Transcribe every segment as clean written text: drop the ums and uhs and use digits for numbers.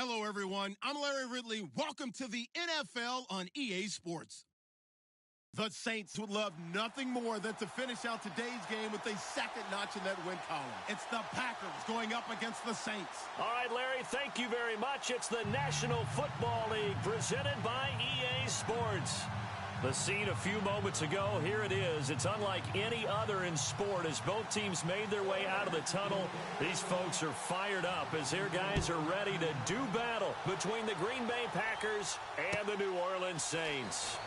Hello, everyone. I'm Larry Ridley. Welcome to the NFL on EA Sports. The Saints would love nothing more than to finish out today's game with a second notch in that win column. It's the Packers going up against the Saints. All right, Larry, thank you very much. It's the National Football League presented by EA Sports. The scene a few moments ago, here it is. It's unlike any other in sport as both teams made their way out of the tunnel. These folks are fired up as their guys are ready to do battle between the Green Bay Packers and the New Orleans Saints.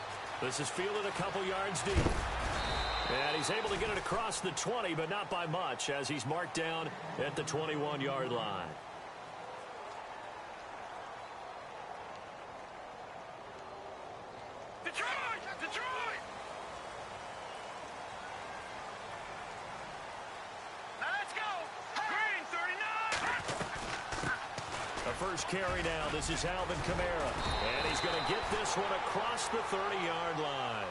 This is fielded a couple yards deep. And he's able to get it across the 20, but not by much as he's marked down at the 21-yard line. Detroit! Now let's go! Green, 39! A first carry now. This is Alvin Kamara. And he's going to get this one across the 30-yard line.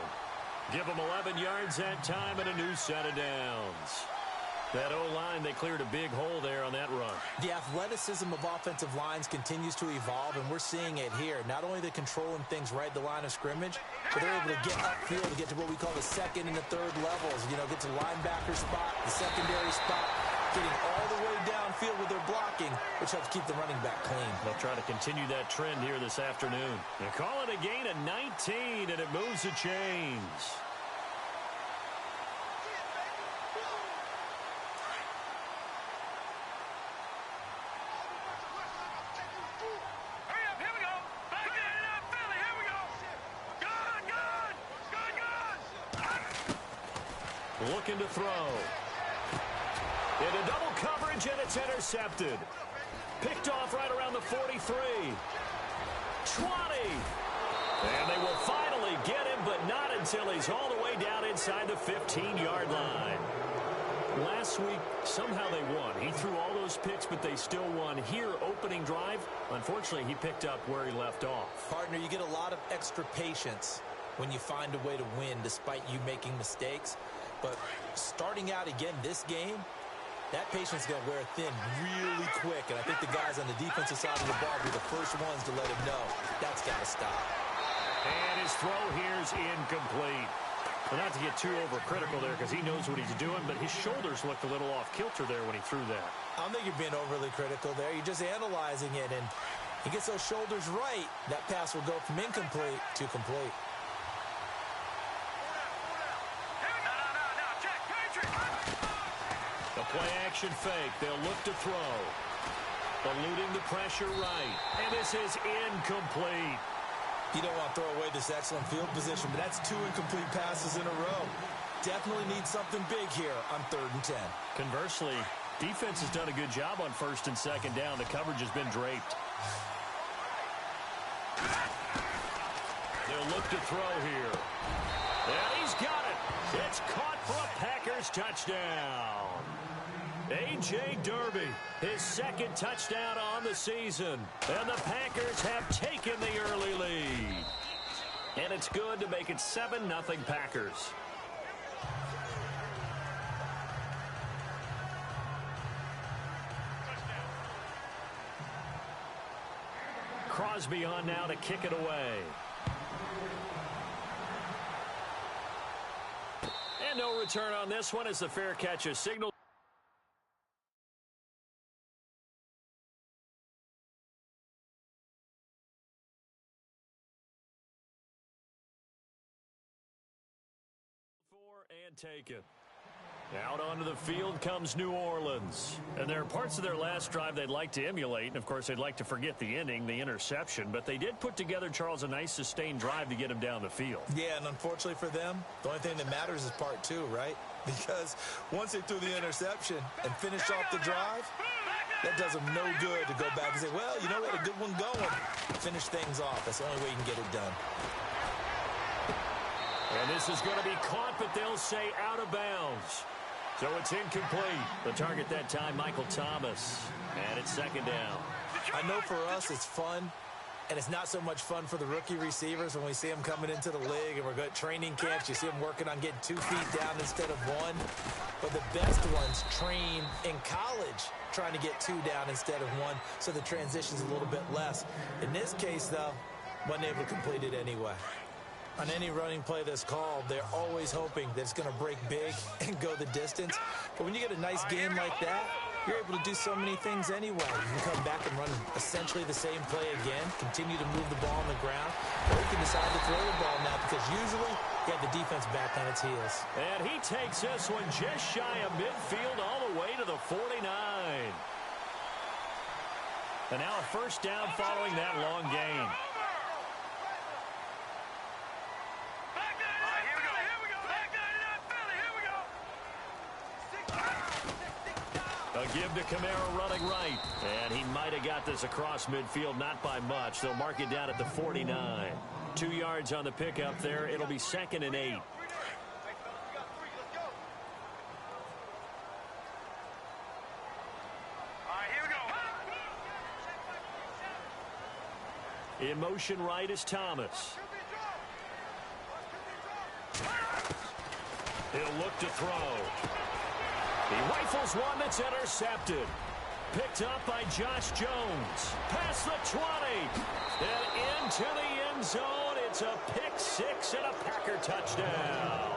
Give him 11 yards that time and a new set of downs. That O-line, they cleared a big hole there on that run. The athleticism of offensive lines continues to evolve, and we're seeing it here. Not only are they controlling things right at the line of scrimmage, but they're able to get upfield to get to what we call the second and the third levels. You know, get to the linebacker spot, the secondary spot, getting all the way downfield with their blocking, which helps keep the running back clean. They'll try to continue that trend here this afternoon. They call it a gain of 19, and it moves the chains. Looking to throw. Into double coverage, and it's intercepted. Picked off right around the 43. 20. And they will finally get him, but not until he's all the way down inside the 15-yard line. Last week, somehow they won. He threw all those picks, but they still won. Here, opening drive, unfortunately, he picked up where he left off. Partner, you get a lot of extra patience when you find a way to win despite you making mistakes. But starting out again this game, that patience is going to wear thin really quick. And I think the guys on the defensive side of the ball will be the first ones to let him know that's got to stop. And his throw here's incomplete. Well, not to get too overcritical there because he knows what he's doing, but his shoulders looked a little off kilter there when he threw that. I don't think you're being overly critical there. You're just analyzing it. And he gets those shoulders right, that pass will go from incomplete to complete. Play-action fake. They'll look to throw. Eluding the pressure right. And this is incomplete. You don't want to throw away this excellent field position, but that's 2 incomplete passes in a row. Definitely need something big here on 3rd and 10. Conversely, defense has done a good job on 1st and 2nd down. The coverage has been draped. They'll look to throw here. And he's got it. It's caught for a Packers touchdown. A.J. Derby, his 2nd touchdown on the season. And the Packers have taken the early lead. And it's good to make it 7-0 Packers. Crosby on now to kick it away. And no return on this one as the fair catch is signaled. And taken. Out onto the field comes New Orleans. And there are parts of their last drive they'd like to emulate. And, of course, they'd like to forget the ending, the interception. But they did put together, Charles, a nice sustained drive to get him down the field. Yeah, and unfortunately for them, the only thing that matters is part 2, right? Because once they threw the interception and finished off the drive, that does them no good to go back and say, well, you know what, a good one going. Finish things off. That's the only way you can get it done. And this is going to be caught, but they'll say out of bounds. So it's incomplete. The target that time, Michael Thomas. And it's 2nd down. I know for us it's fun And it's not so much fun for the rookie receivers when we see them coming into the league and we're going to training camps. You see them working on getting 2 feet down instead of 1. But the best ones train in college trying to get 2 down instead of 1, so the transition's a little bit less. In this case, though, wasn't able to complete it anyway. On any running play that's called, they're always hoping that it's going to break big and go the distance. But when you get a nice game like that, you're able to do so many things anyway. You can come back and run essentially the same play again, continue to move the ball on the ground, or you can decide to throw the ball now because usually you have the defense back on its heels. And he takes this one just shy of midfield all the way to the 49. And now a first down following that long gain. A give to Kamara running right. And he might have got this across midfield, not by much. They'll mark it down at the 49. 2 yards on the pickup there. It'll be 2nd and 8. In motion right is Thomas. He'll look to throw. He rifles one that's intercepted. Picked up by Josh Jones. Past the 20. And into the end zone. It's a pick 6 and a Packer touchdown.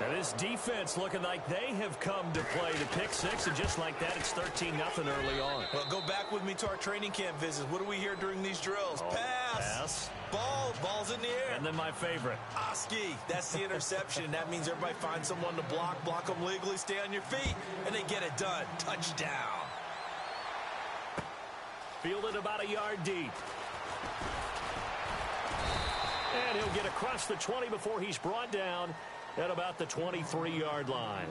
And this defense looking like they have come to play the pick 6. And just like that, it's 13-0 early on. Well, go back with me to our training camp visits. What do we hear during these drills? Pass. Ball's in the air. And then my favorite. Oski. That's the interception. That means everybody finds someone to block them legally, stay on your feet, and they get it done. Touchdown. Fielded about a yard deep. And he'll get across the 20 before he's brought down at about the 23-yard line.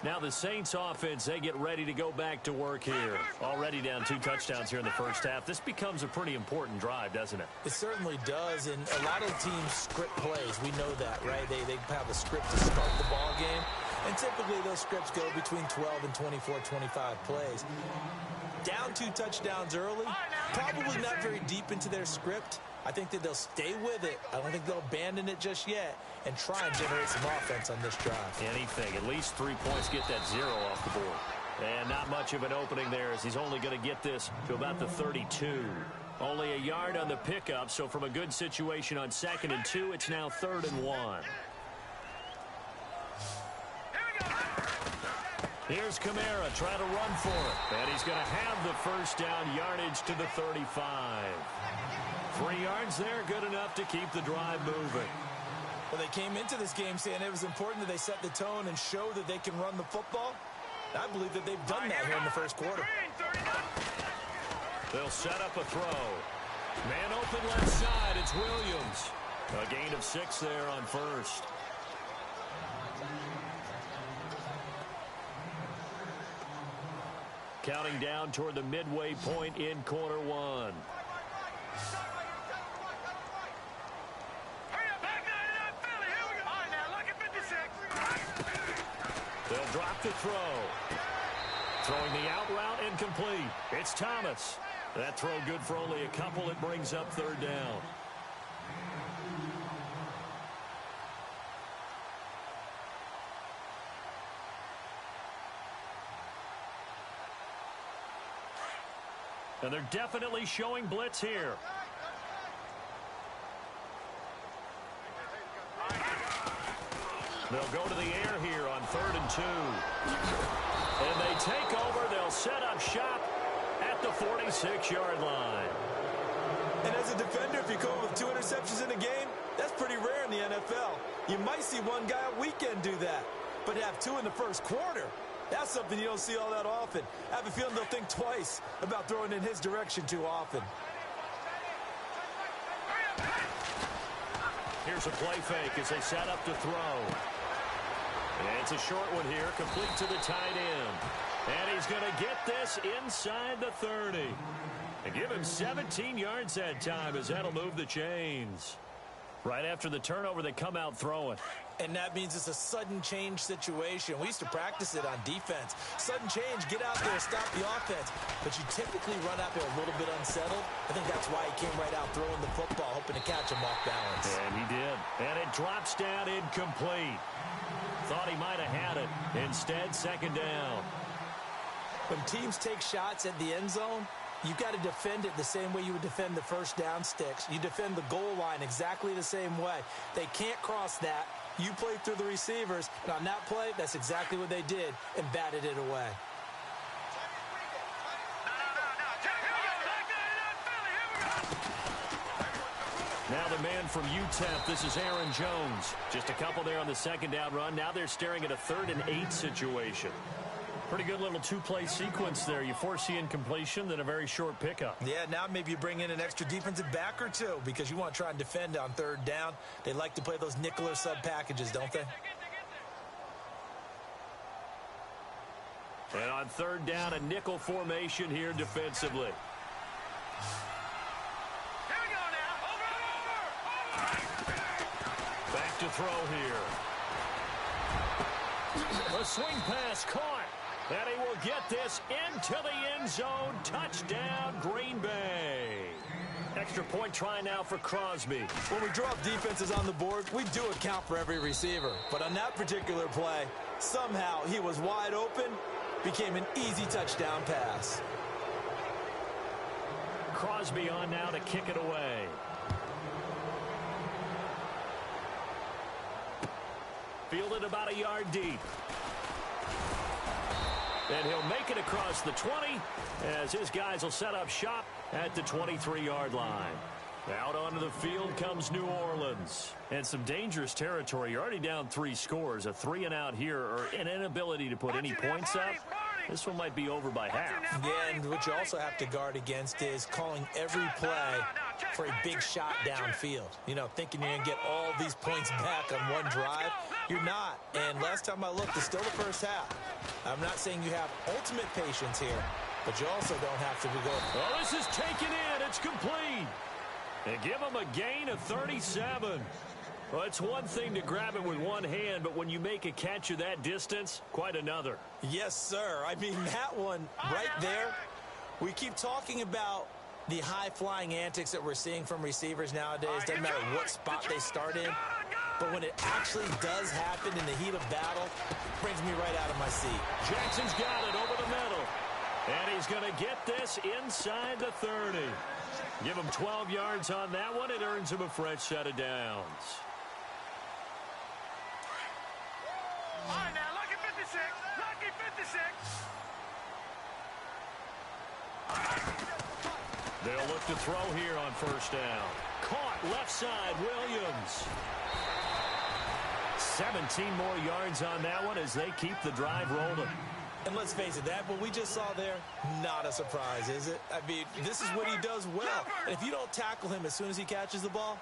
Now the Saints offense, they get ready to go back to work here. Already down 2 touchdowns here in the first half. This becomes a pretty important drive, doesn't it? It certainly does, and a lot of teams script plays. We know that, right? They have a script to start the ball game, and typically those scripts go between 12 and 24, 25 plays. Down 2 touchdowns early, probably not very deep into their script. I think that they'll stay with it. I don't think they'll abandon it just yet and try and generate some offense on this drive. Anything. At least 3 points, get that 0 off the board. And not much of an opening there as he's only going to get this to about the 32. Only a yard on the pickup, so from a good situation on 2nd and 2, it's now 3rd and 1. Here's Kamara trying to run for it. And he's going to have the first down yardage to the 35. 3 yards there, good enough to keep the drive moving. Well, they came into this game saying it was important that they set the tone and show that they can run the football. I believe that they've done that here in the first quarter. They'll set up a throw. Man open left side, it's Williams. A gain of 6 there on first. Counting down toward the midway point in quarter 1. They'll drop the throw. Throwing the out route incomplete. It's Thomas. That throw good for only a couple. It brings up 3rd down. And they're definitely showing blitz here. They'll go to the air here on 3rd and 2. And they take over. They'll set up shop at the 46-yard line. And as a defender, if you go with 2 interceptions in a game, that's pretty rare in the NFL. You might see one guy a weekend do that. But to have 2 in the first quarter, that's something you don't see all that often. I have a feeling they'll think twice about throwing in his direction too often. Here's a play fake as they set up to throw. And it's a short one here, complete to the tight end. And he's going to get this inside the 30. And give him 17 yards that time as that'll move the chains. Right after the turnover, they come out throwing. And that means it's a sudden change situation. We used to practice it on defense. Sudden change, get out there, stop the offense. But you typically run out there a little bit unsettled. I think that's why he came right out throwing the football, hoping to catch him off balance. And he did. And it drops down incomplete. Thought he might have had it. Instead, second down. When teams take shots at the end zone, you've got to defend it the same way you would defend the first down sticks. You defend the goal line exactly the same way. They can't cross that. You play through the receivers, and on that play, that's exactly what they did and batted it away. Now the man from UTEP, this is Aaron Jones. Just a couple there on the second down run. Now they're staring at a 3rd and 8 situation. Pretty good little two-play sequence there. You force the incompletion, then a very short pickup. Yeah, now maybe you bring in an extra defensive back or two because you want to try and defend on 3rd down. They like to play those nickel or sub packages, don't they? And on 3rd down, a nickel formation here defensively. Here we go now. Over. Back to throw here. A swing pass caught. And he will get this into the end zone. Touchdown, Green Bay. Extra point try now for Crosby. When we drop defenses on the board, we do account for every receiver. But on that particular play, somehow he was wide open, became an easy touchdown pass. Crosby on now to kick it away. Fielded about a yard deep. And he'll make it across the 20 as his guys will set up shop at the 23-yard line. Out onto the field comes New Orleans. And some dangerous territory. You're already down 3 scores. A 3-and-out here or an inability to put any points up. This one might be over by half. Yeah, and what you also have to guard against is calling every play for a big shot downfield. You know, thinking you're going to get all these points back on one drive. You're not. And last time I looked, it's still the first half. I'm not saying you have ultimate patience here, but you also don't have to be going. Oh, this is taken in. It's complete. They give him a gain of 37. Well, it's one thing to grab it with one hand, but when you make a catch of that distance, quite another. Yes, sir. I mean, that one right there, we keep talking about the high-flying antics that we're seeing from receivers nowadays. Doesn't matter what spot they start in. But when it actually does happen in the heat of battle, it brings me right out of my seat. Jackson's got it over the middle. And he's going to get this inside the 30. Give him 12 yards on that one. It earns him a fresh set of downs. All right, now, lucky 56. Lucky 56. They'll look to throw here on first down. Caught left side, Williams. 17 more yards on that one as they keep the drive rolling. And let's face it, that what we just saw there, not a surprise, is it? I mean, this is what he does well. And if you don't tackle him as soon as he catches the ball,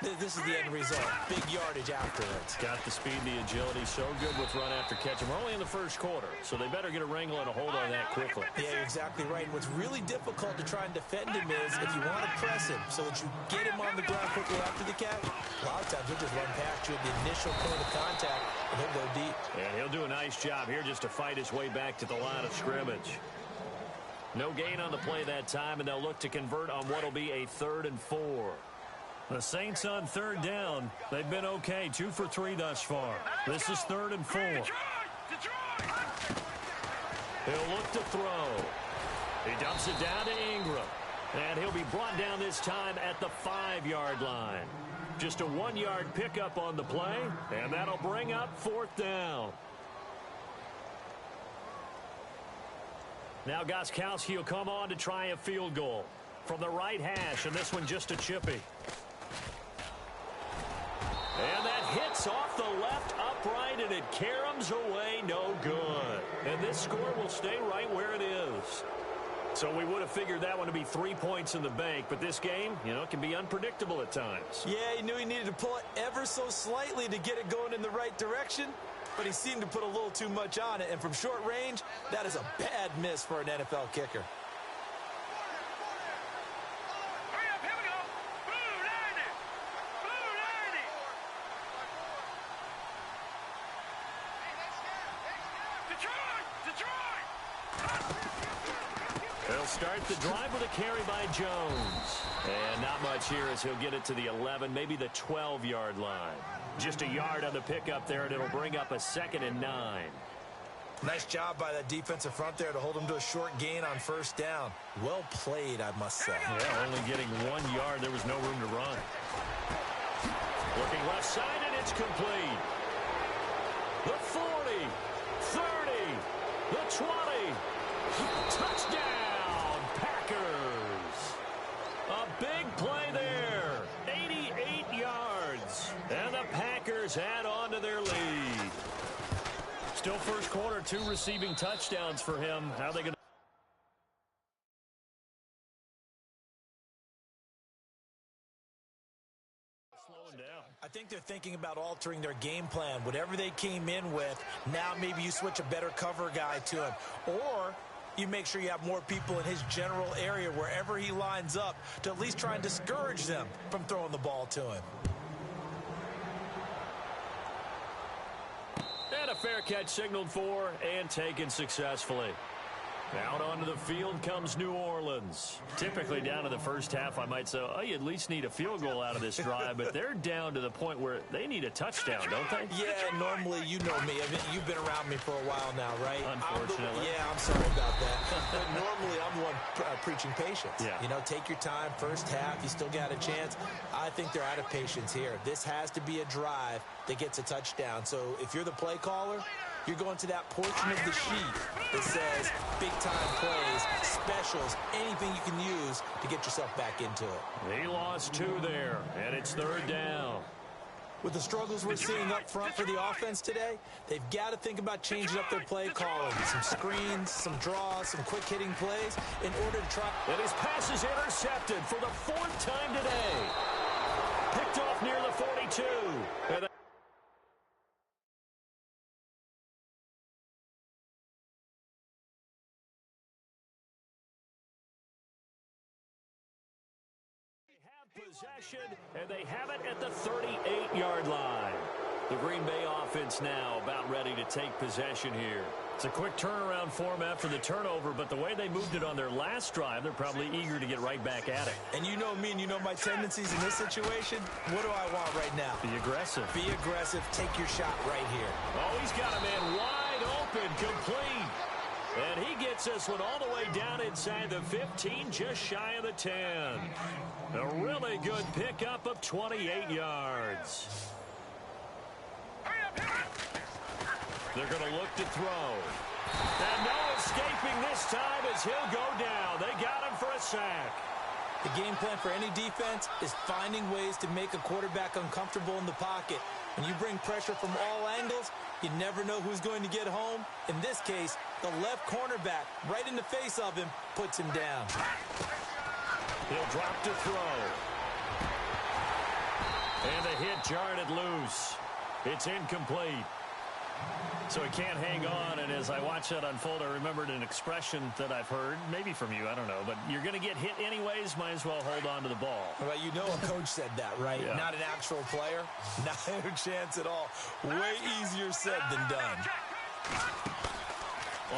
this is the end result. Big yardage afterwards. Got the speed and the agility, so good with run after catch. And we're only in the first quarter, so they better get a wrangle and a hold on that quickly. Yeah, you're exactly right. What's really difficult to try and defend him is if you want to press him so that you get him on the ground quickly after the catch, a lot of times he'll just run past you at the initial point of contact, and he'll go deep. And he'll do a nice job here just to fight his way back to the line of scrimmage. No gain on the play that time, and they'll look to convert on what will be a 3rd and 4. The Saints on 3rd down. They've been okay, 2 for 3 thus far. This is 3rd and 4. He'll look to throw. He dumps it down to Ingram. And he'll be brought down this time at the 5-yard line. Just a 1-yard pickup on the play, and that'll bring up 4th down. Now Gostkowski will come on to try a field goal from the right hash, and this one just a chippy. And that hits off the left upright, and it caroms away no good. And this score will stay right where it is. So we would have figured that one to be 3 points in the bank, but this game, you know, can be unpredictable at times. Yeah, he knew he needed to pull it ever so slightly to get it going in the right direction, but he seemed to put a little too much on it, and from short range, that is a bad miss for an NFL kicker. Hurry up, here we go. Blue line it. Blue They'll start the drive with a carry by Jones. And not much here as he'll get it to the 11, maybe the 12-yard line. Just a yard on the pickup there, and it'll bring up a 2nd and 9. Nice job by that defensive front there to hold him to a short gain on first down. Well played, I must say. Yeah, only getting 1 yard. There was no room to run. Looking left side, and it's complete. The 40, 30, the 20. Touchdown, Packers. A big play there. 88 yards. And the Packers add on to their lead. Still first quarter, 2 receiving touchdowns for him. How are they going to... slow him down? I think they're thinking about altering their game plan. Whatever they came in with, now maybe you switch a better cover guy to him. Or you make sure you have more people in his general area wherever he lines up to at least try and discourage them from throwing the ball to him. And a fair catch signaled for and taken successfully. Out onto the field comes New Orleans. Typically down to the first half, I might say, oh, you at least need a field goal out of this drive, but they're down to the point where they need a touchdown, don't they? Yeah, normally, you know me. I mean, you've been around me for a while now, right? Unfortunately. I'm sorry about that. But normally, I'm the one preaching patience. Yeah. You know, take your time, first half, you still got a chance. I think they're out of patience here. This has to be a drive that gets a touchdown. So if you're the play caller, you're going to that portion of the sheet that says big-time plays, specials, anything you can use to get yourself back into it. He lost 2 there, and it's 3rd down. With the struggles we're seeing up front for the offense today, they've got to think about changing up their play calling. Some screens, some draws, some quick-hitting plays in order to try. And his pass is intercepted for the 4th time today. Picked off near the 42. And possession, and they have it at the 38-yard line. The Green Bay offense now about ready to take possession here. It's a quick turnaround for them after the turnover, but the way they moved it on their last drive, they're probably eager to get right back at it. And you know me and you know my tendencies in this situation. What do I want right now? Be aggressive. Be aggressive. Take your shot right here. Oh, he's got a man wide open, complete. And he gets this one all the way down inside the 15, just shy of the 10. A really good pickup of 28 yards. They're going to look to throw. And no escaping this time as he'll go down. They got him for a sack. The game plan for any defense is finding ways to make a quarterback uncomfortable in the pocket. When you bring pressure from all angles, you never know who's going to get home. In this case, the left cornerback, right in the face of him, puts him down. He'll drop to throw. And the hit jarred it loose. It's incomplete. So he can't hang on, and as I watch that unfold, I remembered an expression that I've heard, maybe from you, I don't know, but you're going to get hit anyways, might as well hold on to the ball. Well, you know a coach said that, right? Yeah. Not an actual player. Not a chance at all. Way easier said than done.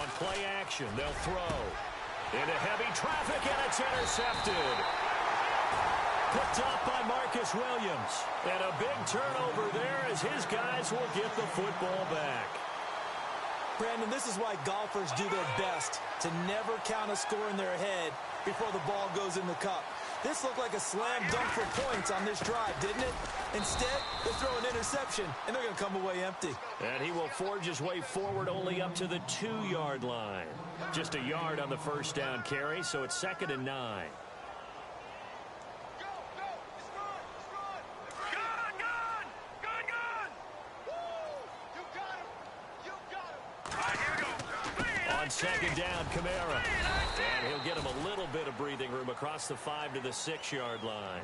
On play action, they'll throw. Into heavy traffic, and it's intercepted. Picked up by Marcus Williams. And a big turnover there as his guys will get the football back. Brandon, this is why golfers do their best to never count a score in their head before the ball goes in the cup. This looked like a slam dunk for points on this drive, didn't it? Instead, they throw an interception, and they're going to come away empty. And he will forge his way forward only up to the 2-yard line. Just a yard on the first down carry, so it's 2nd and 9. On 2nd down, Kamara. And he'll get him a little bit of breathing room across the 5 to the 6-yard line.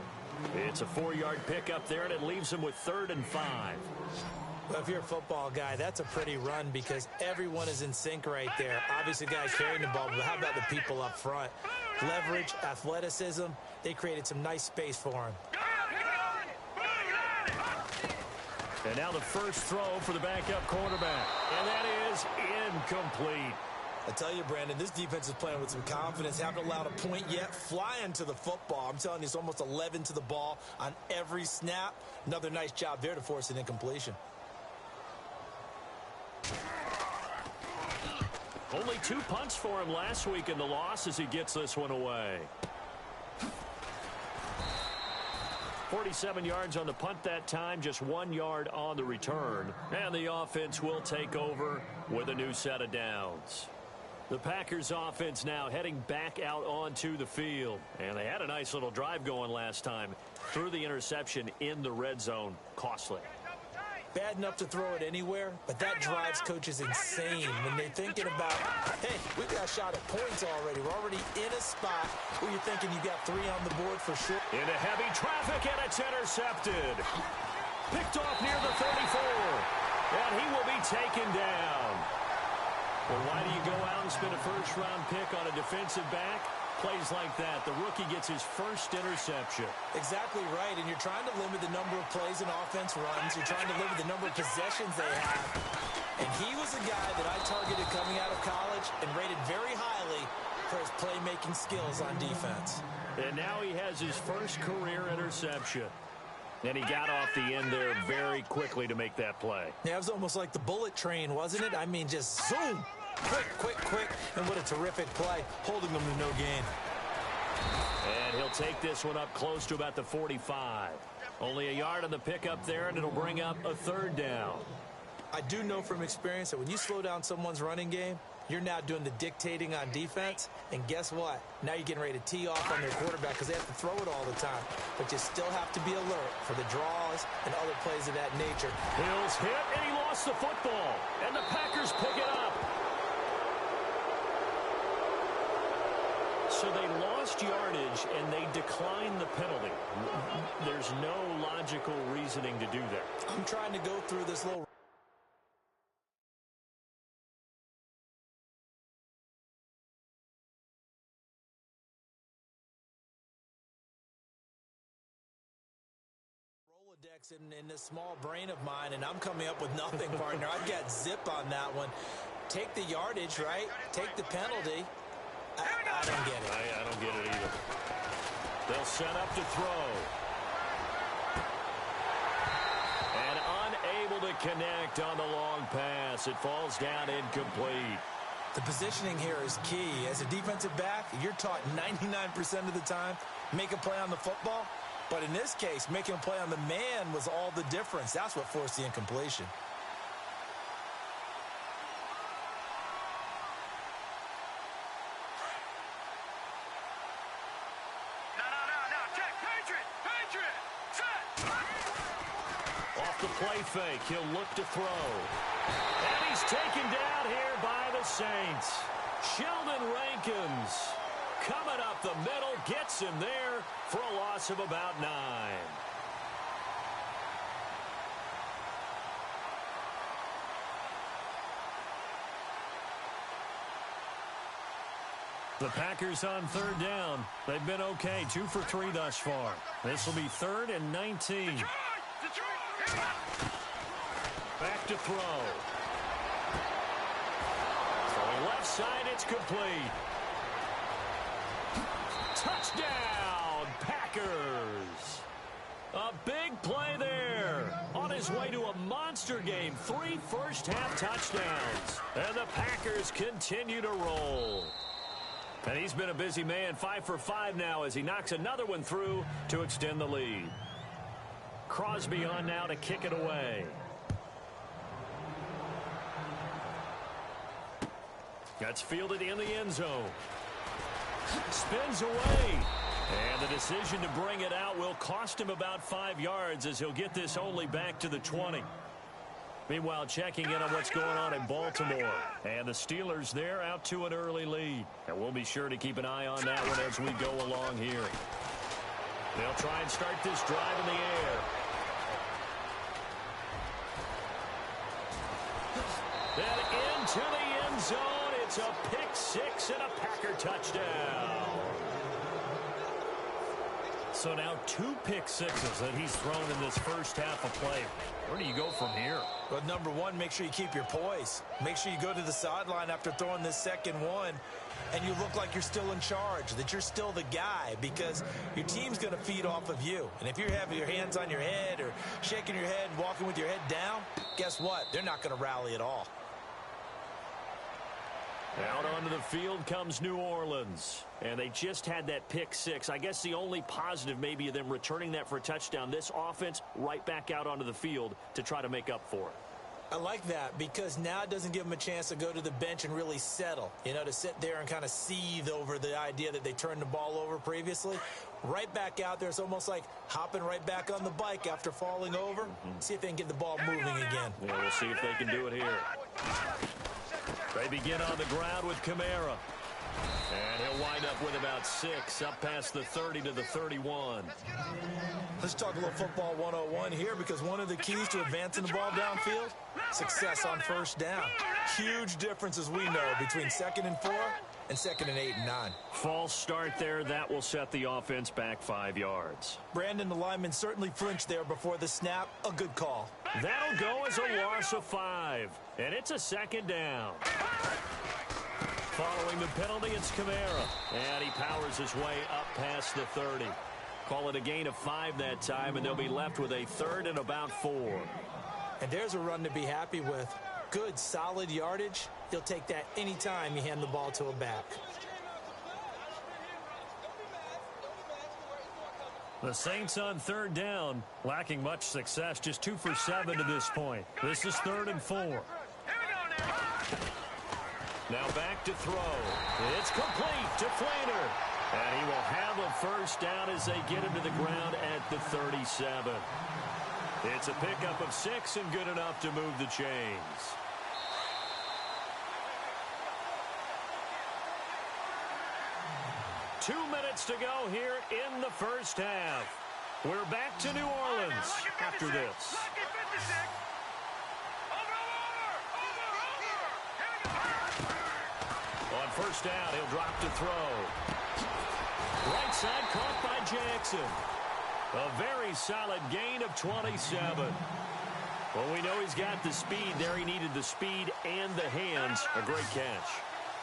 It's a 4-yard pickup there, and it leaves him with 3rd and 5. Well, if you're a football guy, that's a pretty run because everyone is in sync right there. Obviously, the guy carrying the ball, but how about the people up front? Leverage, athleticism, they created some nice space for him. And now the first throw for the backup quarterback. And that is incomplete. I tell you, Brandon, this defense is playing with some confidence. Haven't allowed a point yet. Flying to the football. I'm telling you, it's almost 11 to the ball on every snap. Another nice job there to force an incompletion. Only 2 punts for him last week in the loss as he gets this one away. 47 yards on the punt that time, just 1 yard on the return. And the offense will take over with a new set of downs. The Packers offense now heading back out onto the field. And they had a nice little drive going last time. Threw the interception in the red zone. Costly. Bad enough to throw it anywhere, but that drives coaches insane when they're thinking about, hey, we've got a shot at points already. We're already in a spot where you're thinking you got 3 on the board for sure. Into heavy traffic, and it's intercepted. Picked off near the 34. And he will be taken down. Well, why do you go out and spend a first-round pick on a defensive back? Plays like that. The rookie gets his first interception. Exactly right, and you're trying to limit the number of plays an offense runs. You're trying to limit the number of possessions they have. And he was a guy that I targeted coming out of college and rated very highly for his playmaking skills on defense. And now he has his first career interception. And he got off the end there very quickly to make that play. Yeah, it was almost like the bullet train, wasn't it? I mean, just zoom. Quick, and what a terrific play, holding them to no gain. And he'll take this one up close to about the 45. Only a yard on the pickup there, and it'll bring up a 3rd down. I do know from experience that when you slow down someone's running game, you're now doing the dictating on defense, and guess what? Now you're getting ready to tee off on their quarterback because they have to throw it all the time. But you still have to be alert for the draws and other plays of that nature. Hills hit, and he lost the football, and the Packers pick it up. So they lost yardage, and they declined the penalty. There's no logical reasoning to do that. I'm trying to go through this little Rolodex in this small brain of mine, and I'm coming up with nothing, partner. I've got zip on that one. Take the yardage, right? Take the penalty. I don't get it. I don't get it either. They'll set up to throw. And unable to connect on the long pass. It falls down incomplete. The positioning here is key. As a defensive back, you're taught 99% of the time, make a play on the football. But in this case, making a play on the man was all the difference. That's what forced the incompletion. Play fake. He'll look to throw. And he's taken down here by the Saints. Sheldon Rankins coming up the middle, gets him there for a loss of about 9. The Packers on 3rd down. They've been okay, 2 for 3 thus far. This will be 3rd and 19. Back to throw. Throwing left side, it's complete. Touchdown, Packers. A big play there. On his way to a monster game. 3 first-half touchdowns. And the Packers continue to roll. And he's been a busy man, 5 for 5 now as he knocks another one through to extend the lead. Crosby on now to kick it away. That's fielded in the end zone. Spins away. And the decision to bring it out will cost him about 5 yards as he'll get this only back to the 20. Meanwhile, checking in on what's going on in Baltimore. And the Steelers there out to an early lead. And we'll be sure to keep an eye on that one as we go along here. They'll try and start this drive in the air. Then into the end zone. It's a pick 6 and a Packer touchdown. So now 2 pick sixes that he's thrown in this first half of play. Where do you go from here? Well, number one, make sure you keep your poise. Make sure you go to the sideline after throwing this second one, and you look like you're still in charge, that you're still the guy, because your team's going to feed off of you. And if you're having your hands on your head or shaking your head and walking with your head down, guess what? They're not going to rally at all. Out onto the field comes New Orleans. And they just had that pick six. I guess the only positive maybe of them returning that for a touchdown. This offense right back out onto the field to try to make up for it. I like that because now it doesn't give them a chance to go to the bench and really settle. You know, to sit there and kind of seethe over the idea that they turned the ball over previously. Right back out there. It's almost like hopping right back on the bike after falling over. See if they can get the ball moving again. Yeah, we'll see if they can do it here. They begin on the ground with Kamara. And he'll wind up with about 6, up past the 30 to the 31. Let's talk a little football 101 here, because one of the keys to advancing the ball downfield, success on first down. Huge difference, as we know, between 2nd and 4 and 2nd and 8 and 9. False start there. That will set the offense back 5 yards. Brandon, the lineman, certainly flinched there before the snap. A good call. That'll go as a loss of 5. And it's a 2nd down. Following the penalty, it's Kamara. And he powers his way up past the 30. Call it a gain of 5 that time, and they'll be left with a 3rd and about 4. And there's a run to be happy with. Good, solid yardage. He'll take that anytime you hand the ball to a back. The Saints on 3rd down, lacking much success, just 2 for 7 to this point. This is 3rd and 4. Now back to throw. It's complete to Flainer. And he will have a first down as they get him to the ground at the 37. It's a pickup of 6 and good enough to move the chains. Two minutes to go here in the first half. We're back to New Orleans after this. On first down, he'll drop to throw. Right side caught by Jackson. A very solid gain of 27. Well, we know he's got the speed there. He needed the speed and the hands. A great catch.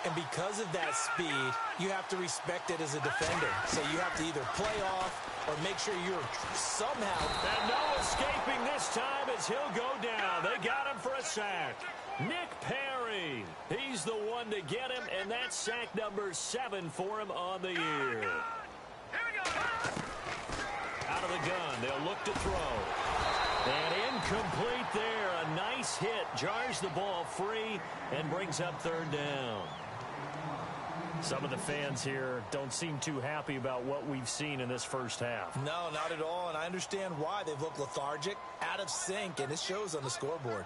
And because of that speed, you have to respect it as a defender. So you have to either play off or make sure you're somehow... And no escaping this time as he'll go down. They got him for a sack. Nick Perry. He's the one to get him, and that's sack number 7 for him on the year. Out of the gun, they'll look to throw. And incomplete there. A nice hit. Jars the ball free and brings up 3rd down. Some of the fans here don't seem too happy about what we've seen in this first half. No, not at all, and I understand why. They've looked lethargic, out of sync, and it shows on the scoreboard.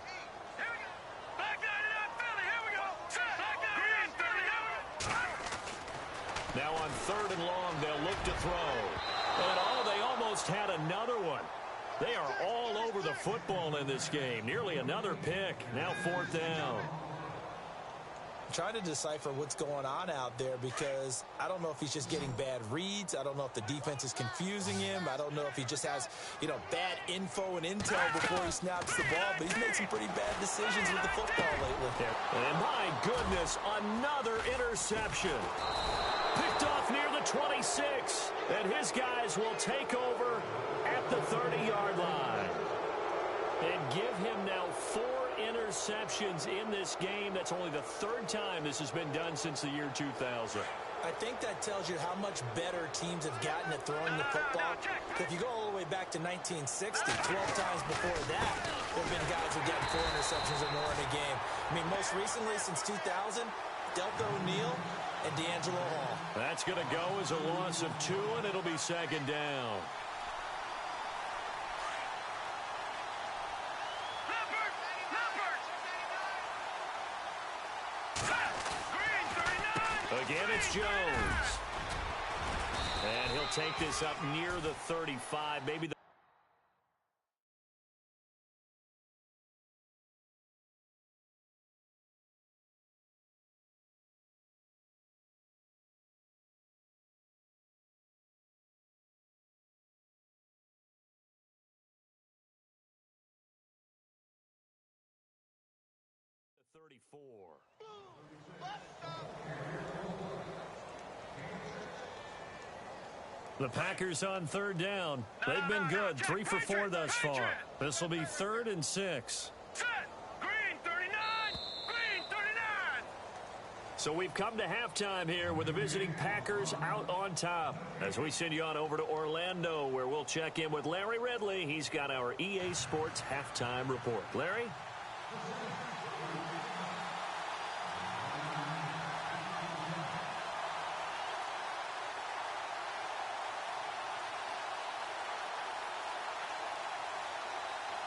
Now on 3rd and long, they'll look to throw. And they almost had another one. They are all over the football in this game. Nearly another pick. Now 4th down. I'm trying to decipher what's going on out there, because I don't know if he's just getting bad reads. I don't know if the defense is confusing him. I don't know if he just has, bad info and intel before he snaps the ball. But he's made some pretty bad decisions with the football lately. And my goodness, another interception. Picked off near the 26. And his guys will take over at the 30-yard line. And give him now 4 interceptions in this game. That's only the 3rd time this has been done since the year 2000. I think that tells you how much better teams have gotten at throwing the football. If you go all the way back to 1960, 12 times before that, there have been guys who have gotten 4 interceptions or more in a game. I mean, most recently, since 2000, Deltha O'Neal and D'Angelo Hall. That's going to go as a loss of 2, and it'll be 2nd down. Again, it's Jones. And he'll take this up near the 35, maybe the 4. The Packers on third down. They've been good, 3 for 4 thus far. This will be 3rd and 6. Green 39! Green 39! So we've come to halftime here with the visiting Packers out on top. As we send you on over to Orlando, where we'll check in with Larry Ridley. He's got our EA Sports halftime report. Larry?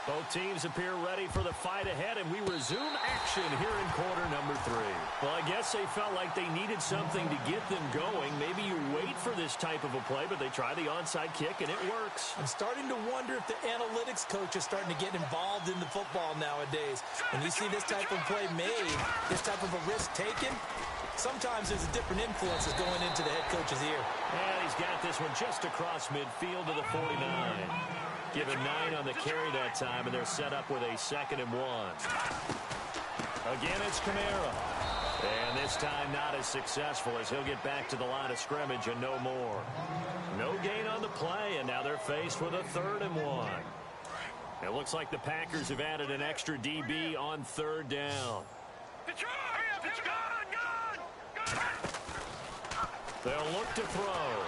Both teams appear ready for the fight ahead, and we resume action here in quarter number 3. Well, I guess they felt like they needed something to get them going. Maybe you wait for this type of a play, but they try the onside kick, and it works. I'm starting to wonder if the analytics coach is starting to get involved in the football nowadays. When you see this type of play made, this type of a risk taken, sometimes there's a different influences going into the head coach's ear. And he's got this one just across midfield to the 49. Given 9 on the carry that time, and they're set up with a 2nd and 1. Again, it's Kamara. And this time not as successful as he'll get back to the line of scrimmage and no more. No gain on the play, and now they're faced with a 3rd and 1. It looks like the Packers have added an extra DB on 3rd down. They'll look to throw.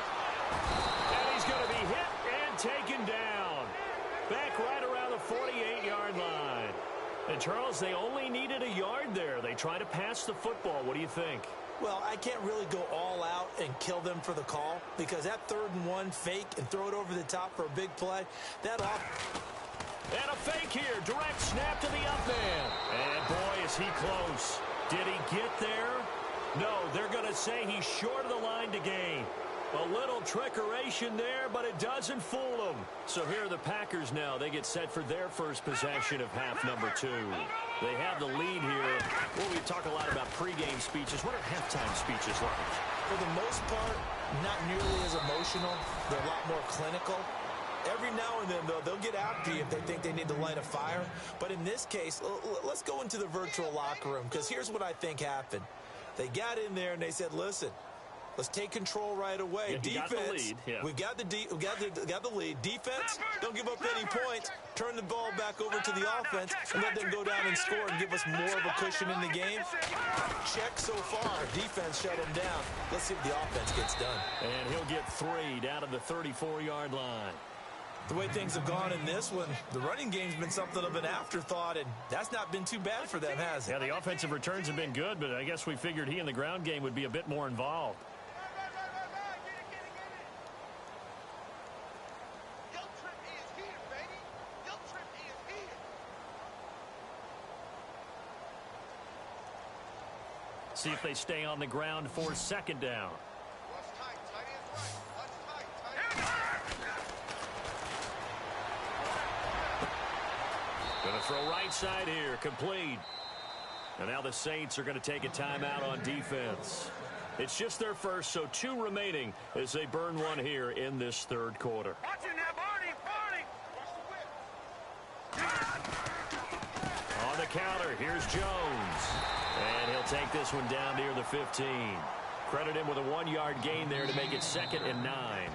And he's going to be hit and taken down. Back right around the 48-yard line. And, Charles, they only needed a yard there. They try to pass the football. What do you think? Well, I can't really go all out and kill them for the call because that 3rd and 1 fake and throw it over the top for a big play, that off. And a fake here. Direct snap to the up man. And, boy, is he close. Did he get there? No, they're going to say he's short of the line to gain. A little trickeration there, but it doesn't fool them. So here are the Packers now. They get set for their first possession of half number 2. They have the lead here. Well, we talk a lot about pregame speeches. What are halftime speeches like? For the most part, not nearly as emotional. They're a lot more clinical. Every now and then, though, they'll get after you if they think they need to light a fire. But in this case, let's go into the virtual locker room, because here's what I think happened. They got in there and they said, listen, let's take control right away. Yeah, defense, we've got the lead. Defense, don't give up any points. Turn the ball back over to the offense and let them go down and score and give us more of a cushion in the game. Check so far. Defense shut them down. Let's see if the offense gets done. And he'll get 3 down to the 34-yard line. The way things have gone in this one, the running game's been something of an afterthought, and that's not been too bad for them, has it? Yeah, the offensive returns have been good, but I guess we figured he in the ground game would be a bit more involved. See if they stay on the ground for 2nd down. Going to throw right side here, complete. And now the Saints are going to take a timeout on defense. It's just their first, so 2 remaining as they burn 1 here in this 3rd quarter. On the counter, here's Jones. And he'll take this one down near the 15. Credit him with a 1-yard gain there to make it 2nd and 9.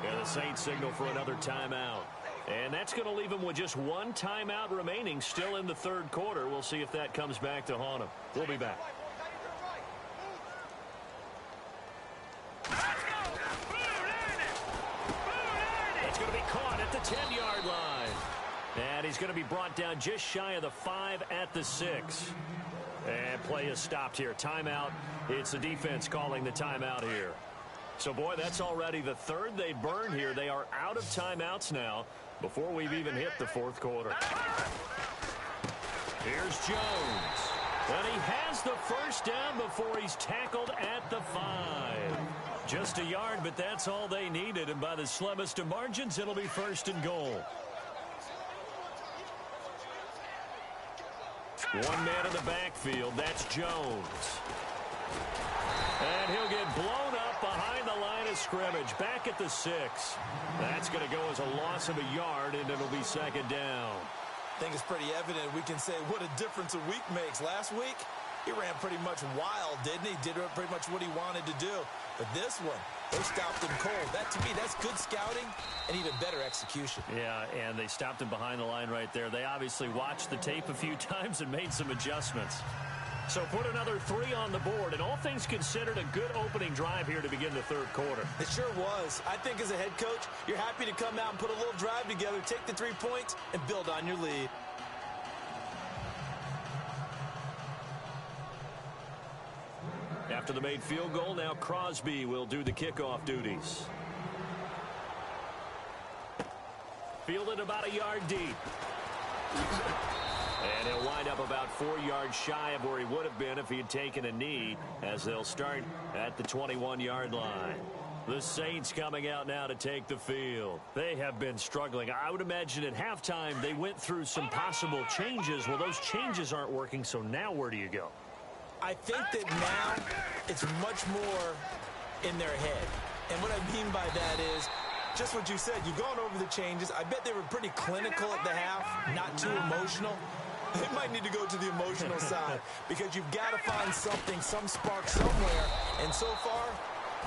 And the Saints signal for another timeout. And that's going to leave him with just 1 timeout remaining still in the 3rd quarter. We'll see if that comes back to haunt him. We'll be back. It's going to be caught at the 10-yard line. And he's going to be brought down just shy of the 5 at the 6. And play is stopped here. Timeout. It's the defense calling the timeout here. So, boy, that's already the 3rd they burn here. They are out of timeouts now before we've even hit the 4th quarter. Here's Jones. And he has the 1st down before he's tackled at the 5. Just a yard, but that's all they needed. And by the slimmest of margins, it'll be 1st and goal. 1 man in the backfield. That's Jones. And he'll get blown up behind the line of scrimmage. Back at the 6. That's going to go as a loss of a yard, and it'll be 2nd down. I think it's pretty evident. We can say what a difference a week makes. Last week, he ran pretty much wild, didn't he? Did pretty much what he wanted to do. But this one, they stopped him cold. That, to me, that's good scouting and even better execution. Yeah, and they stopped him behind the line right there. They obviously watched the tape a few times and made some adjustments. So put another 3 on the board, and all things considered, a good opening drive here to begin the third quarter. It sure was. I think as a head coach, you're happy to come out and put a little drive together, take the 3 points, and build on your lead. After the made field goal, now Crosby will do the kickoff duties. Fielded about a yard deep. And he'll wind up about 4 yards shy of where he would have been if he had taken a knee, as they'll start at the 21-yard line. The Saints coming out now to take the field. They have been struggling. I would imagine at halftime they went through some possible changes. Well, those changes aren't working, so now where do you go? I think that now it's much more in their head. And what I mean by that is just what you said. You've gone over the changes. I bet they were pretty clinical at the half, not too emotional. They might need to go to the emotional side because you've got to find something, some spark somewhere. And so far,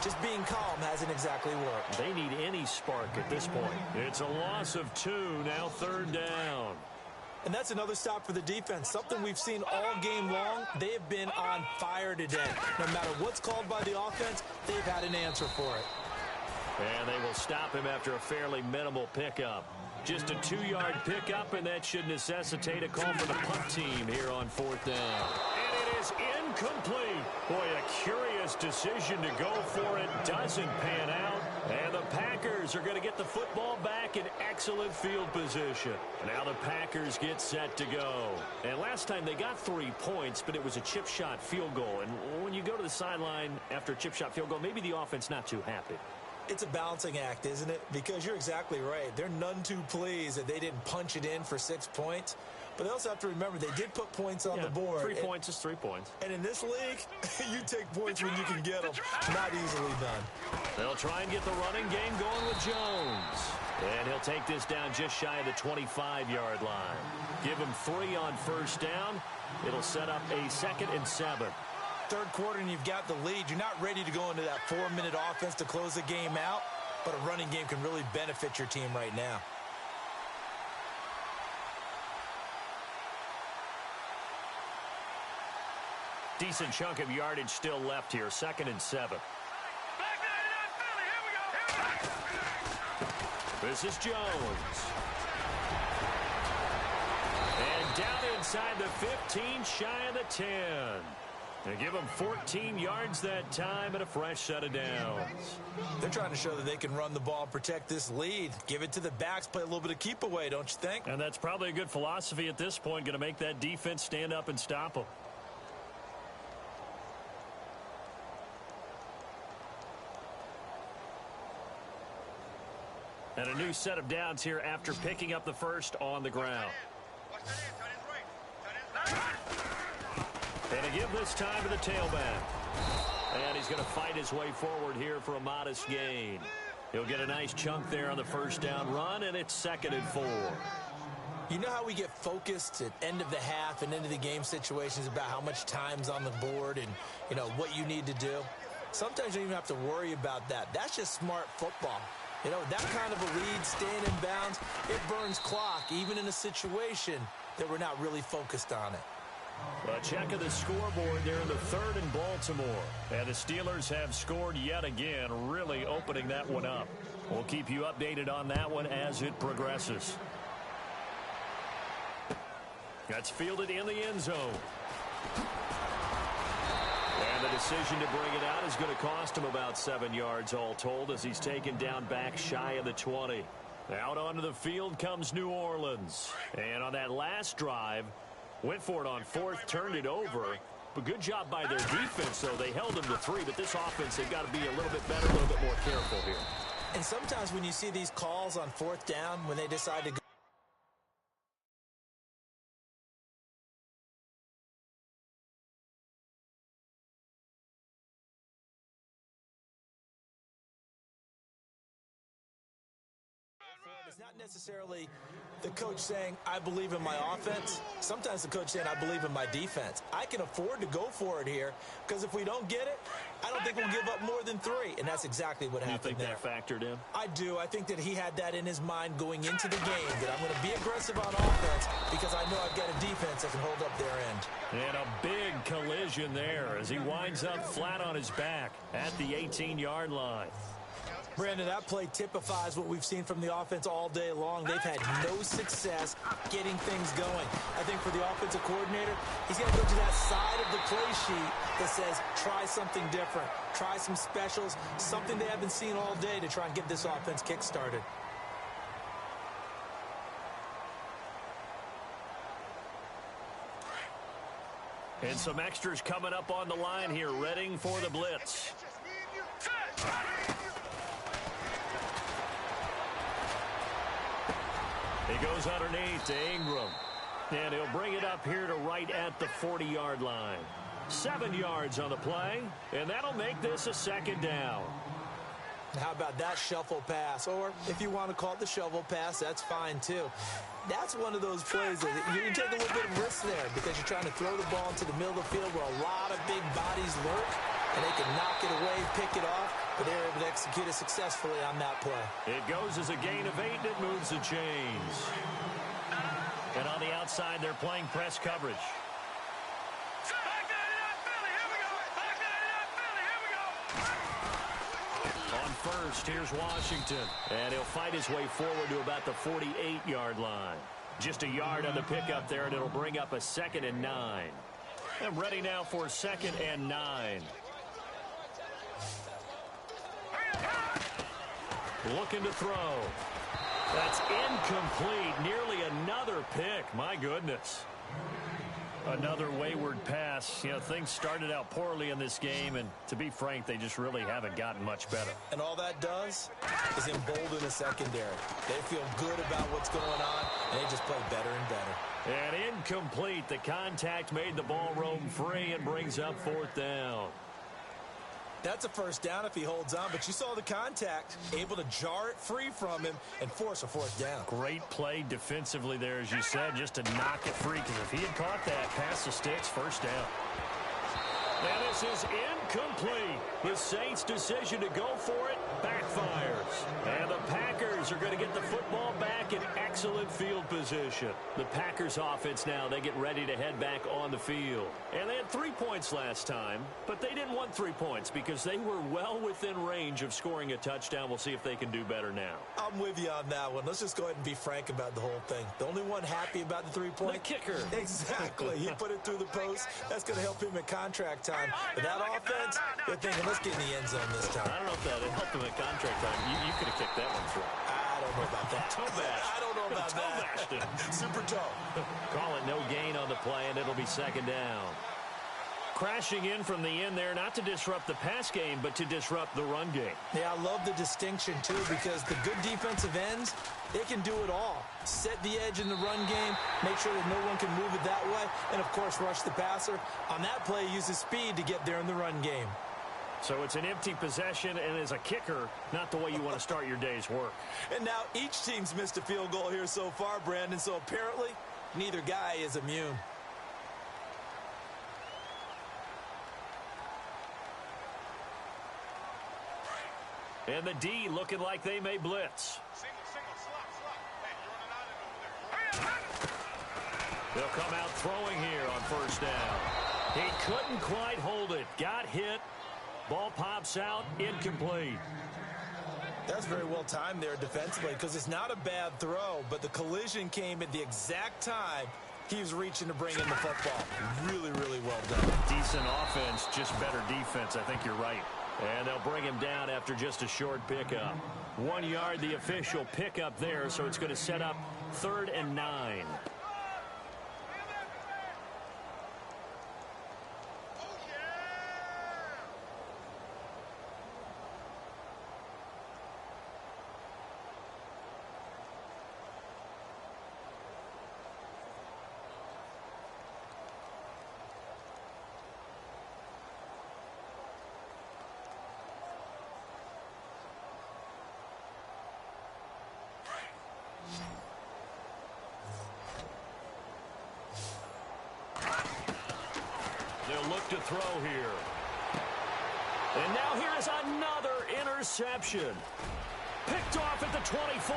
just being calm hasn't exactly worked. They need any spark at this point. It's a loss of 2, now 3rd down. And that's another stop for the defense, something we've seen all game long. They have been on fire today. No matter what's called by the offense, they've had an answer for it. And they will stop him after a fairly minimal pickup. Just a 2-yard pickup, and that should necessitate a call for the punt team here on 4th down. And it is incomplete. Boy, a curious decision to go for it. Doesn't pan out. And the Packers are going to get the football back in excellent field position. Now the Packers get set to go. And last time they got 3 points, but it was a chip shot field goal. And when you go to the sideline after a chip shot field goal, maybe the offense not too happy. It's a balancing act, isn't it? Because you're exactly right. They're none too pleased that they didn't punch it in for 6 points. But they also have to remember they did put points on the board. 3 points is 3 points. And in this league, you take points when you can get them. Not easily done. They'll try and get the running game going with Jones. And he'll take this down just shy of the 25-yard line. Give him 3 on 1st down. It'll set up a 2nd and 7. Third quarter and you've got the lead. You're not ready to go into that 4-minute offense to close the game out, but a running game can really benefit your team right now. Decent chunk of yardage still left here. 2nd and 7. This is Jones. And down inside the 15, shy of the 10. They give them 14 yards that time and a fresh set of downs. They're trying to show that they can run the ball, protect this lead. Give it to the backs, play a little bit of keep away, don't you think? And that's probably a good philosophy at this point, going to make that defense stand up and stop them. And a new set of downs here after picking up the first on the ground. And to give this time to the tailback. And he's going to fight his way forward here for a modest gain. He'll get a nice chunk there on the 1st down run, and it's 2nd and 4. You know how we get focused at end of the half and into the game situations about how much time's on the board and, you know, what you need to do? Sometimes you don't even have to worry about that. That's just smart football. You know, that kind of a lead, staying in bounds, it burns clock, even in a situation that we're not really focused on it. A check of the scoreboard there in the 3rd in Baltimore. And the Steelers have scored yet again, really opening that one up. We'll keep you updated on that one as it progresses. That's fielded in the end zone. And the decision to bring it out is going to cost him about 7 yards all told as he's taken down back shy of the 20. Out onto the field comes New Orleans. And on that last drive, went for it on 4th, turned it over. But good job by their defense, though. They held them to 3, but this offense, they've got to be a little bit better, a little bit more careful here. And sometimes when you see these calls on 4th down, when they decide to go it's not necessarily The coach saying, I believe in my offense. Sometimes the coach saying, I believe in my defense. I can afford to go for it here because if we don't get it, I don't think we'll give up more than 3. And that's exactly what happened there. You think that factored in? I do. I think that he had that in his mind going into the game, that I'm going to be aggressive on offense because I know I've got a defense that can hold up their end. And a big collision there as he winds up flat on his back at the 18-yard line. Brandon, that play typifies what we've seen from the offense all day long. They've had no success getting things going. I think for the offensive coordinator, he's got to go to that side of the play sheet that says, try something different, try some specials, something they haven't seen all day to try and get this offense kick-started. And some extras coming up on the line here, readying for the blitz. He goes underneath to Ingram. And he'll bring it up here to right at the 40-yard line. 7 yards on the play, and that'll make this a 2nd down. How about that shuffle pass? Or if you want to call it the shovel pass, that's fine too. That's one of those plays that you can take a little bit of risk there because you're trying to throw the ball into the middle of the field where a lot of big bodies lurk, and they can knock it away, pick it off, but they were able to execute it successfully on that play. It goes as a gain of 8, and it moves the chains. And on the outside, they're playing press coverage. On first, here's Washington. And he'll fight his way forward to about the 48-yard line. Just a yard on the pickup there, and it'll bring up a 2nd and 9. And ready now for 2nd and 9. Looking to throw. That's incomplete. Nearly another pick. My goodness. Another wayward pass. You know, things started out poorly in this game, and to be frank, they just really haven't gotten much better. And all that does is embolden the secondary. They feel good about what's going on, and they just play better and better. And incomplete. The contact made the ball roam free and brings up 4th down. That's a 1st down if he holds on, but you saw the contact, able to jar it free from him and force a 4th down. Great play defensively there, as you said, just to knock it free, because if he had caught that, pass the sticks, 1st down. And this is incomplete. The Saints' decision to go for it backfires. And the Packers are going to get the football back in excellent field position. The Packers' offense now, they get ready to head back on the field. And they had 3 points last time, but they didn't want 3 points because they were well within range of scoring a touchdown. We'll see if they can do better now. I'm with you on that one. Let's just go ahead and be frank about the whole thing. The only one happy about the 3-point? The kicker. Exactly. He put it through the post. That's going to help him at contract time. But that offense, they're thinking, let's get in the end zone this time. I don't know if that helped him at contract time. You could have kicked that one through. I don't know about that. Toe bash. I don't know about toe bashed him. Super toe. Call it no gain on the play, and it'll be 2nd down. Crashing in from the end there, not to disrupt the pass game, but to disrupt the run game. Yeah, I love the distinction, too, because the good defensive ends, they can do it all. Set the edge in the run game, make sure that no one can move it that way, and, of course, rush the passer. On that play, use his speed to get there in the run game. So it's an empty possession, and as a kicker, not the way you want to start your day's work. And now each team's missed a field goal here so far, Brandon, so apparently neither guy is immune. And the D looking like they may blitz. They'll come out throwing here on 1st down. He couldn't quite hold it. Got hit. Ball pops out. Incomplete. That's very well timed there defensively because it's not a bad throw, but the collision came at the exact time he was reaching to bring in the football. Really, really well done. Decent offense, just better defense. I think you're right. And they'll bring him down after just a short pickup. 1 yard, the official pickup there, so it's going to set up 3rd and 9. look to throw here. And now here is another interception. Picked off at the 24.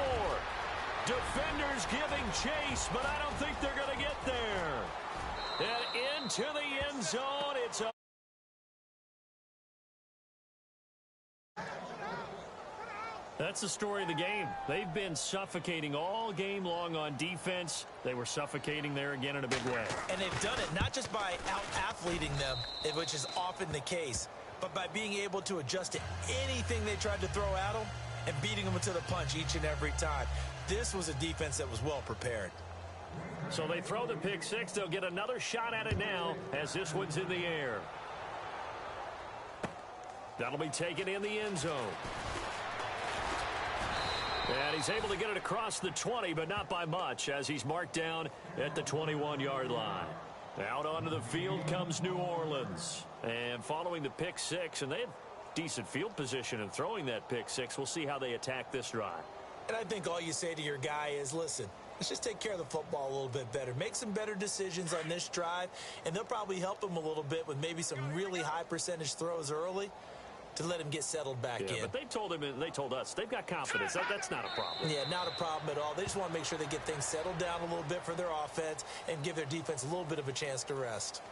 Defenders giving chase, but I don't think they're going to get there. And into the end zone, it's a... That's the story of the game. They've been suffocating all game long on defense. They were suffocating there again in a big way. And they've done it not just by out-athleting them, which is often the case, but by being able to adjust to anything they tried to throw at them and beating them to the punch each and every time. This was a defense that was well prepared. So they throw the pick six. They'll get another shot at it now as this one's in the air. That'll be taken in the end zone. And he's able to get it across the 20, but not by much, as he's marked down at the 21-yard line. Out onto the field comes New Orleans. And following the pick six, and they had decent field position in throwing that pick six. We'll see how they attack this drive. And I think all you say to your guy is, listen, let's just take care of the football a little bit better. Make some better decisions on this drive, and they'll probably help him a little bit with maybe some really high percentage throws early to let him get settled back in. But they told us they've got confidence. That's not a problem. Yeah, not a problem at all. They just want to make sure they get things settled down a little bit for their offense and give their defense a little bit of a chance to rest.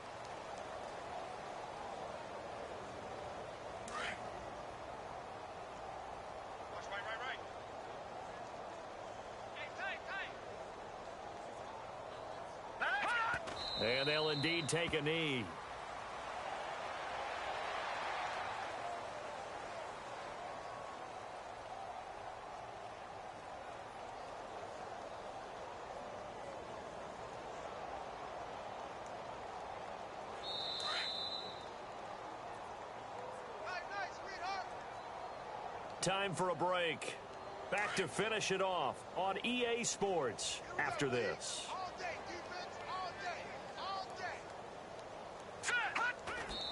And they'll indeed take a knee. Time for a break. Back to finish it off on EA Sports after this.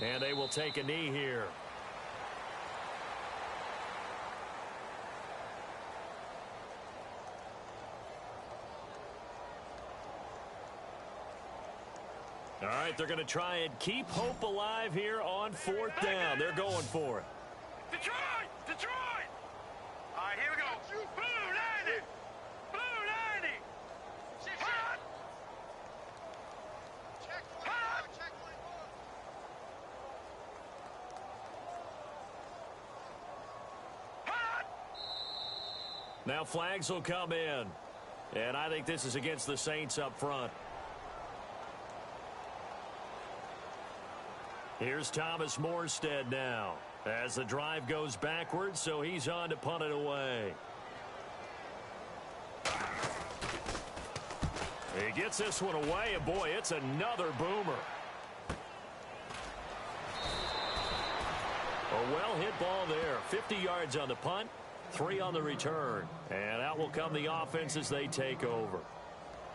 And they will take a knee here. All right, they're going to try and keep hope alive here on fourth down. They're going for it. Detroit! Detroit! All right, here we go. Blue 90! Blue 90! Hot! Hot! Hot! Now flags will come in. And I think this is against the Saints up front. Here's Thomas Morstead now as the drive goes backwards, so he's on to punt it away. He gets this one away, and boy, it's another boomer. A well-hit ball there. 50 yards on the punt, 3 on the return. And out will come the offense as they take over.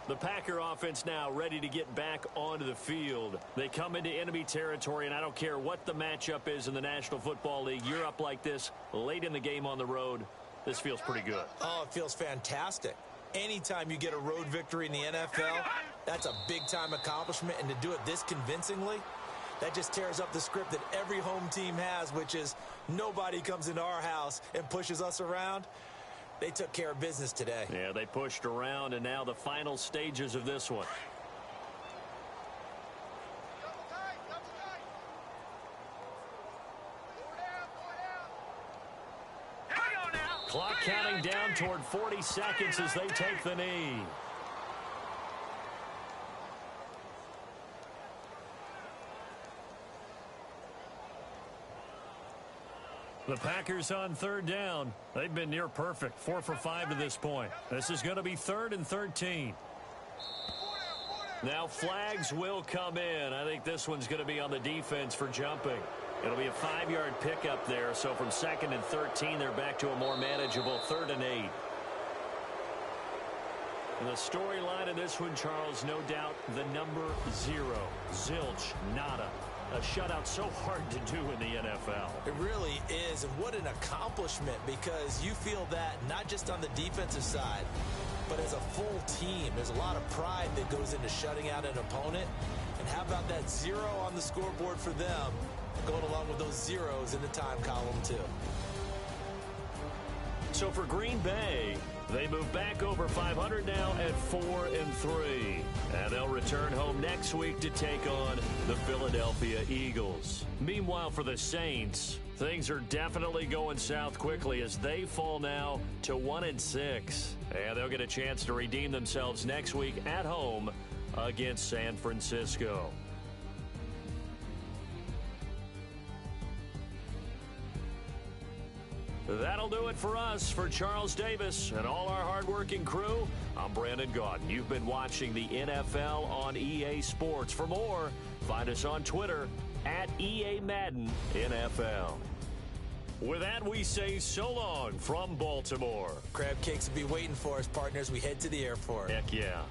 The Packer offense now ready to get back onto the field. They come into enemy territory, and I don't care what the matchup is in the National Football League. You're up like this late in the game on the road. This feels pretty good. Oh, it feels fantastic. Anytime you get a road victory in the NFL, that's a big-time accomplishment. And to do it this convincingly, that just tears up the script that every home team has, which is nobody comes into our house and pushes us around. They took care of business today. Yeah, they pushed around, and now the final stages of this one. Clock counting down toward 40 seconds as they take the knee. The Packers on third down. They've been near perfect. 4 for 5 to this point. This is going to be 3rd and 13. Now flags will come in. I think this one's going to be on the defense for jumping. It'll be a 5-yard pickup there. So from 2nd and 13, they're back to a more manageable 3rd and 8. And the storyline of this one, Charles, no doubt the number 0. Zilch, nada. A shutout so hard to do in the NFL. It really is, and what an accomplishment, because you feel that not just on the defensive side, but as a full team, there's a lot of pride that goes into shutting out an opponent. And how about that 0 on the scoreboard for them, going along with those zeros in the time column, too. So for Green Bay, they move back over 500 now at 4-3. And they'll return home next week to take on the Philadelphia Eagles. Meanwhile, for the Saints, things are definitely going south quickly as they fall now to 1-6. And they'll get a chance to redeem themselves next week at home against San Francisco. That'll do it for us. For Charles Davis and all our hardworking crew, I'm Brandon Gaudin. You've been watching the NFL on EA Sports. For more, find us on Twitter at EA Madden NFL. With that, we say so long from Baltimore. Crab cakes will be waiting for us, partners. We head to the airport. Heck yeah.